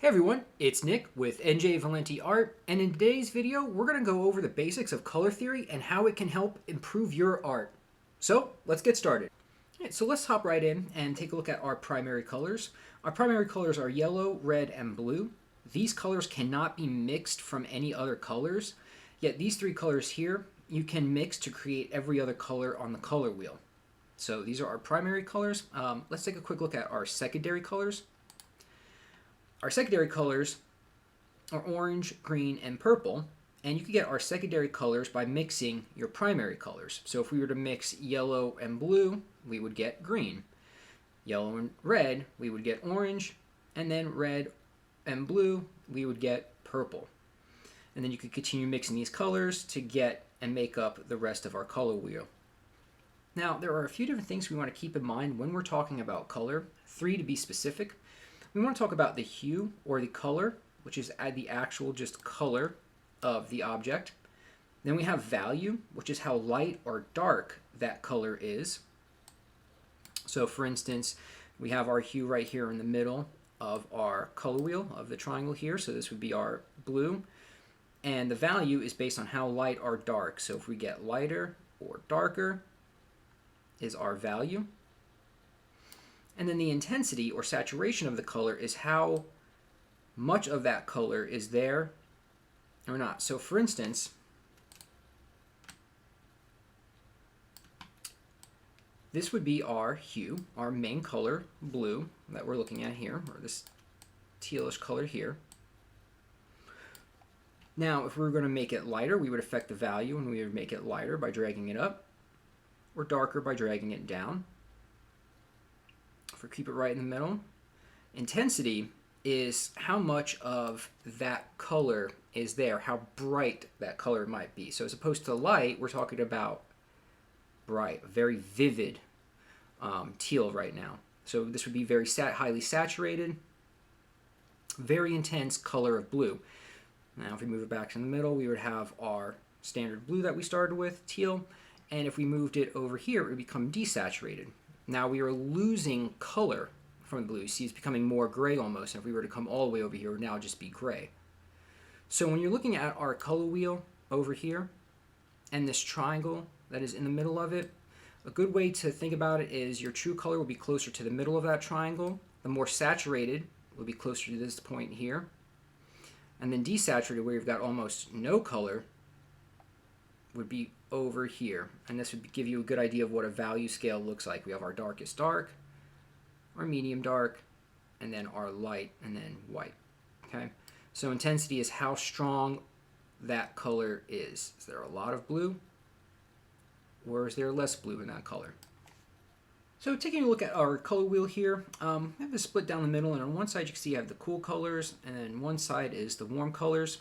Hey everyone, it's Nick with NJ Valenti Art, and in today's video we're going to go over the basics of color theory and how it can help improve your art. So let's get started. Alright, so let's hop right in and take a look at our primary colors. Our primary colors are yellow, red, and blue. These colors cannot be mixed from any other colors, yet these three colors here you can mix to create every other color on the color wheel. So these are our primary colors. Let's take a quick look at our secondary colors. Our secondary colors are orange, green, and purple, and you can get our secondary colors by mixing your primary colors. So if we were to mix yellow and blue, we would get green. Yellow and red, we would get orange, and then red and blue, we would get purple. And then you could continue mixing these colors to get and make up the rest of our color wheel. Now, there are a few different things we want to keep in mind when we're talking about color, 3 to be specific. We want to talk about the hue or the color, which is the actual just color of the object. Then we have value, which is how light or dark that color is. So for instance, we have our hue right here in the middle of our color wheel of the triangle here. So this would be our blue. And the value is based on how light or dark. So if we get lighter or darker is our value. And then the intensity or saturation of the color is how much of that color is there or not. So for instance, this would be our hue, our main color, blue, that we're looking at here, or this tealish color here. Now, if we were going to make it lighter, we would affect the value, and we would make it lighter by dragging it up, or darker by dragging it down. If we keep it right in the middle, intensity is how much of that color is there, how bright that color might be. So as opposed to light, we're talking about bright, very vivid teal right now. So this would be very highly saturated, very intense color of blue. Now if we move it back to the middle, we would have our standard blue that we started with, teal, and if we moved it over here, it would become desaturated. Now we are losing color from the blue. You see it's becoming more gray almost. And if we were to come all the way over here, it would now just be gray. So when you're looking at our color wheel over here and this triangle that is in the middle of it, a good way to think about it is your true color will be closer to the middle of that triangle. The more saturated will be closer to this point here. And then desaturated, where you've got almost no color, would be over here, and this would give you a good idea of what a value scale looks like. We have our darkest dark, our medium dark, and then our light, and then white. Okay, so intensity is how strong that color is. Is there a lot of blue, or is there less blue in that color? So taking a look at our color wheel here, I have this split down the middle, and on one side you can see I have the cool colors, and then one side is the warm colors.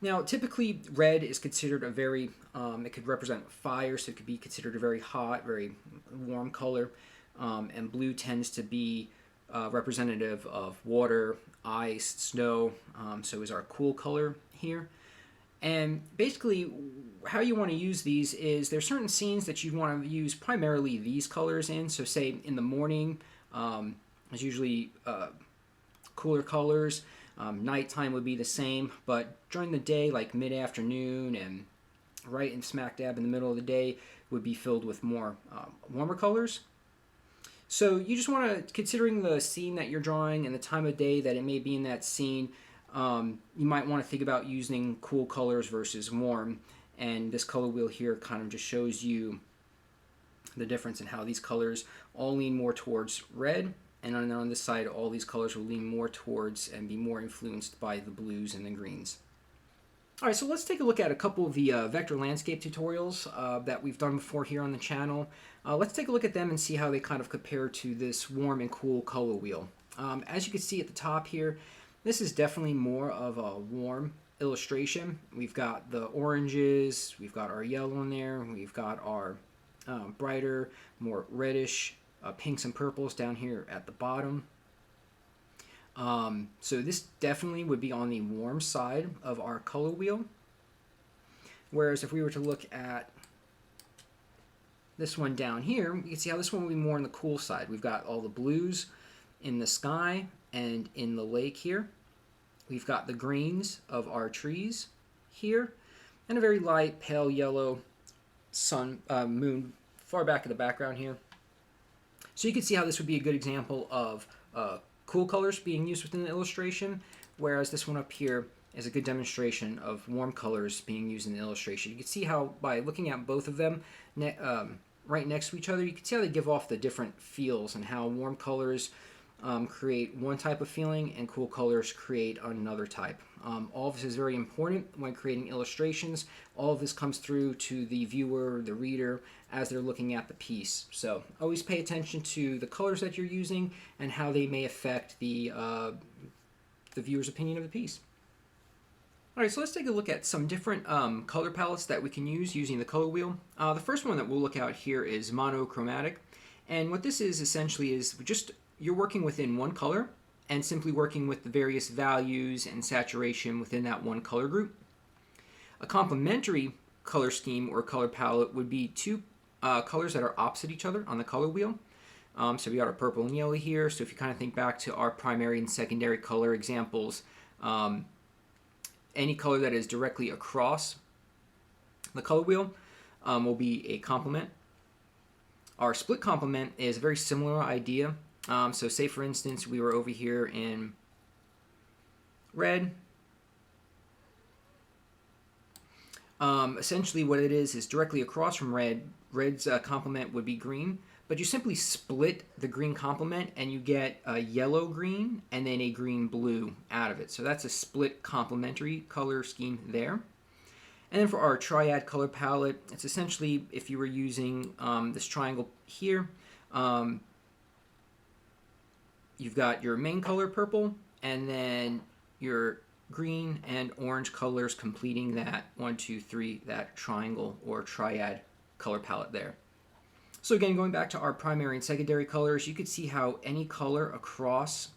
Now, typically, red is considered a very, it could represent fire, so it could be considered a very hot, very warm color. And blue tends to be representative of water, ice, snow, so is our cool color here. And basically, how you want to use these is there's certain scenes that you want to use primarily these colors in. So say in the morning, there's usually cooler colors. Nighttime would be the same, but during the day, like mid-afternoon and right in smack dab in the middle of the day, would be filled with more warmer colors. So you just want to, considering the scene that you're drawing and the time of day that it may be in that scene, you might want to think about using cool colors versus warm. And this color wheel here kind of just shows you the difference in how these colors all lean more towards red. And on this side, all these colors will lean more towards and be more influenced by the blues and the greens. All right, so let's take a look at a couple of the vector landscape tutorials that we've done before here on the channel. Let's take a look at them and see how they kind of compare to this warm and cool color wheel. As you can see at the top here, this is definitely more of a warm illustration. We've got the oranges, we've got our yellow in there, we've got our brighter, more reddish pinks and purples down here at the bottom. So this definitely would be on the warm side of our color wheel. Whereas if we were to look at this one down here, you can see how this one will be more on the cool side. We've got all the blues in the sky and in the lake here. We've got the greens of our trees here, and a very light pale yellow moon far back in the background here. So you can see how this would be a good example of cool colors being used within the illustration, whereas this one up here is a good demonstration of warm colors being used in the illustration. You can see how by looking at both of them right next to each other, you can see how they give off the different feels and how warm colors create one type of feeling and cool colors create another type. All of this is very important when creating illustrations. All of this comes through to the viewer, the reader, as they're looking at the piece. So always pay attention to the colors that you're using and how they may affect the viewer's opinion of the piece. All right, so let's take a look at some different color palettes that we can use using the color wheel. The first one that we'll look at here is monochromatic. And what this is essentially is just you're working within one color and simply working with the various values and saturation within that one color group. A complementary color scheme or color palette would be two colors that are opposite each other on the color wheel. So we got our purple and yellow here. So if you kind of think back to our primary and secondary color examples, any color that is directly across the color wheel will be a complement. Our split complement is a very similar idea. So say for instance we were over here in red. Essentially what it is directly across from red. Red's complement would be green, but you simply split the green complement and you get a yellow green and then a green blue out of it. So that's a split complementary color scheme there. And then for our triad color palette, it's essentially if you were using this triangle here, you've got your main color purple and then your green and orange colors completing that 1, 2, 3, that triangle or triad color palette there. So again, going back to our primary and secondary colors, you could see how any color across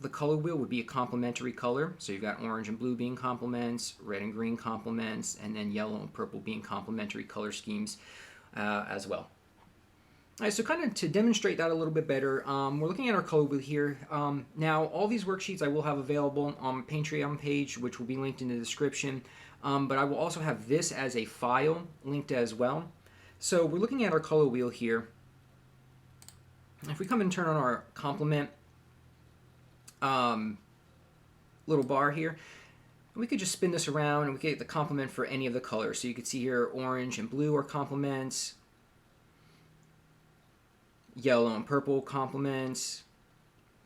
the color wheel would be a complementary color. So you've got orange and blue being complements, red and green complements, and then yellow and purple being complementary color schemes as well. All right, so kind of to demonstrate that a little bit better, we're looking at our color wheel here. Now, all these worksheets I will have available on my Patreon page, which will be linked in the description, but I will also have this as a file linked as well. So we're looking at our color wheel here. If we come and turn on our complement little bar here, we could just spin this around and we could get the complement for any of the colors. So you could see here orange and blue are complements, yellow and purple complements,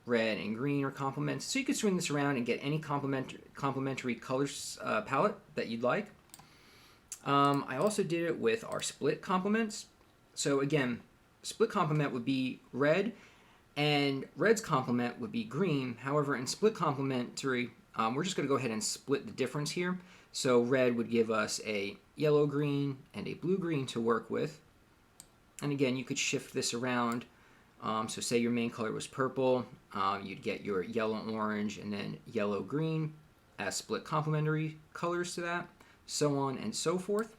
red and green are complements. So you could swing this around and get any complementary colors palette that you'd like. I also did it with our split complements. So again, split complement would be red and red's complement would be green. However, in split complementary, we're just going to go ahead and split the difference here. So red would give us a yellow green and a blue green to work with. And again, you could shift this around. So say your main color was purple, you'd get your yellow orange and then yellow green as split complementary colors to that, so on and so forth.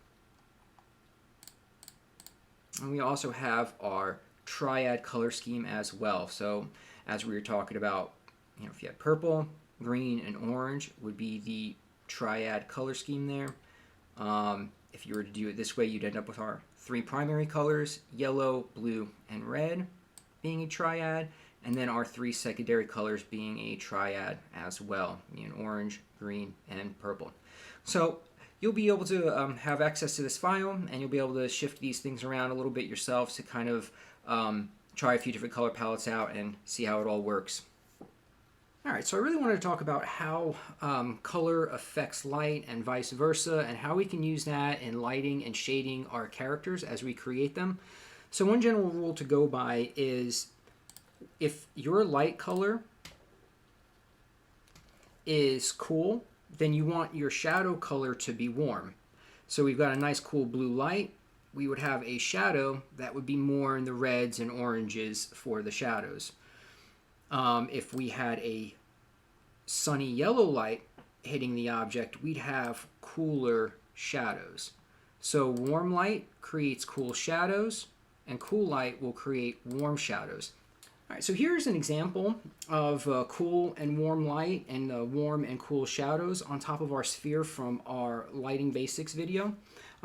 And we also have our triad color scheme as well. So as we were talking about, if you had purple, green, and orange would be the triad color scheme there. If you were to do it this way, you'd end up with our 3 primary colors, yellow, blue, and red being a triad, and then our 3 secondary colors being a triad as well, orange, green, and purple. So you'll be able to have access to this file, and you'll be able to shift these things around a little bit yourself to kind of try a few different color palettes out and see how it all works. All right, so I really wanted to talk about how color affects light and vice versa, and how we can use that in lighting and shading our characters as we create them. So one general rule to go by is if your light color is cool, then you want your shadow color to be warm. So we've got a nice cool blue light. We would have a shadow that would be more in the reds and oranges for the shadows. If we had a sunny yellow light hitting the object, we'd have cooler shadows. So warm light creates cool shadows, and cool light will create warm shadows. All right, so here's an example of cool and warm light and warm and cool shadows on top of our sphere from our lighting basics video.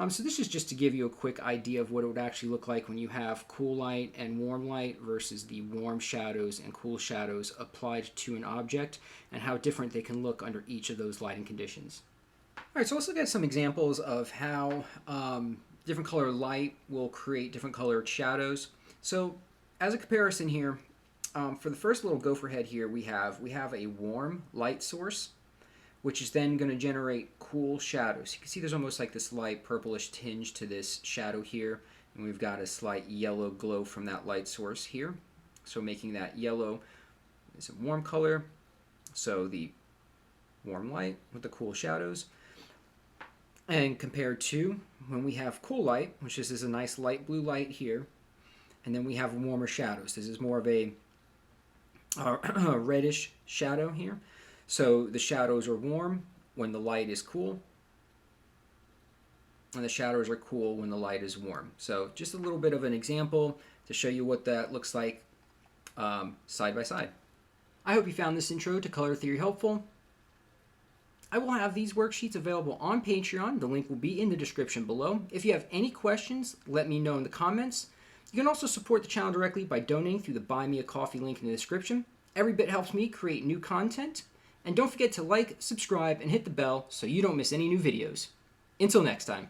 So this is just to give you a quick idea of what it would actually look like when you have cool light and warm light versus the warm shadows and cool shadows applied to an object, and how different they can look under each of those lighting conditions. All right, so let's look at some examples of how different color light will create different colored shadows. So as a comparison here, for the first little gopher head here, we have a warm light source, which is then going to generate cool shadows. You can see there's almost like this light purplish tinge to this shadow here, and we've got a slight yellow glow from that light source here. So making that yellow is a warm color, so the warm light with the cool shadows. And compared to when we have cool light, which is a nice light blue light here, and then we have warmer shadows. This is more of a reddish shadow here. So the shadows are warm when the light is cool, and the shadows are cool when the light is warm. So just a little bit of an example to show you what that looks like side by side. I hope you found this intro to color theory helpful. I will have these worksheets available on Patreon. The link will be in the description below. If you have any questions, let me know in the comments. You can also support the channel directly by donating through the Buy Me a Coffee link in the description. Every bit helps me create new content. And don't forget to like, subscribe, and hit the bell so you don't miss any new videos. Until next time.